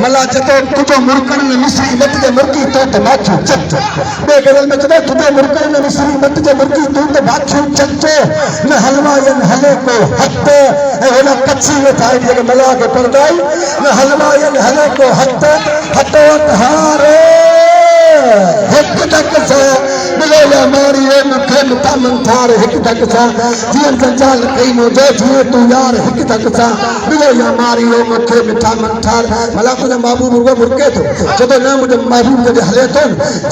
मला जतो तुझो मुरकण मिसरी मत जे मुर्की तो त माखियो चट बे गजल में चवे तुझो मुरकण मिसरी मत जे मुर्की तो त माखियो चट न हलवा यन हले को हत ए होना कच्ची में थाई जे मला के परदाई न हलवा यन हले को हत हतो हारे हिक तक सा मिले मारी ए मुखे मता मंथार हिक तक सा जीवन संचाल कई नो जो जिए तू यार हिक तक सा मिले मारी ए मुखे मता मंथार भला तुझे महबूब मुर्गा मुर्के तो जदे ना मुझे महबूब जदे हले तो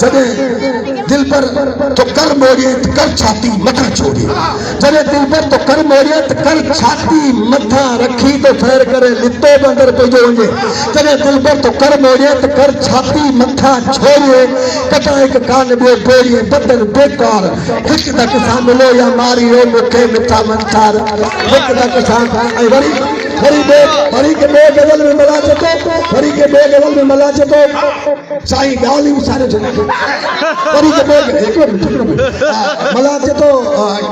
जदे दिल पर तो कर मोड़िए तो कर छाती मथा छोड़िए जदे दिल पर तो कर मोड़िए तो कर छाती मथा रखी तो ठहर करे लितो बंदर पे जो होंगे जदे दिल पर तो कर मोड़िए तो कर छाती मथा छोड़िए कटा एक कान बे बोरिए बदन बेकार हिक तक सा मिलो या मारी ओ मुखे मिठा मंथार हिक तक सा आई वरी के बे गजल में मला चतो वरी के बे गजल में मला चतो साईं गाली सारे जने वरी के बे एक मिनट मला चतो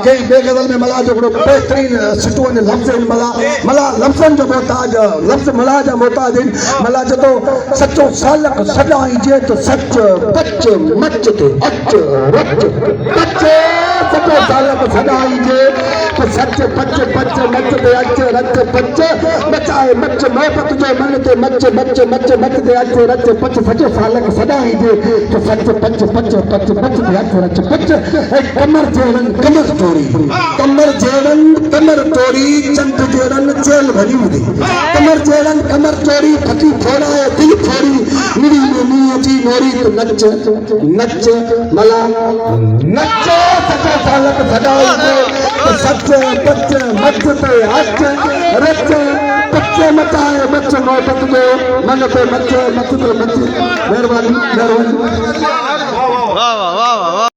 के बे गजल में मला जो बेहतरीन सिटुअन लफ्ज मला लफ्जन जो मोहताज लफ्ज मला जा मोहताज मला चतो सच्चो सालक सदाई जे तो सच पच मच ते अच रच पच सच्चो सालक सदाई जे तो सच पच पच मच ते अच रच पच बचाए मच मोहब्बत जो मन ते मच मच मच मच ते अच रच पच सच्चो सालक सदाई जे तो सच पच पच पच मच ते अच रच पच कमर जेरन कमर तोड़ी चंद जेरन जेल भरी हुई कमर जेरन कमर तोड़ी फटी फोड़ा दिल फोड़ी निड़ी में नी अची मोरी तो नच नच मला नच सच्चो सालक सदाई जे तो सच पच मच ते अच रच पच्चे मचाए मच मोहब्बत जो मन पे मच मच ते मच मेहरबानी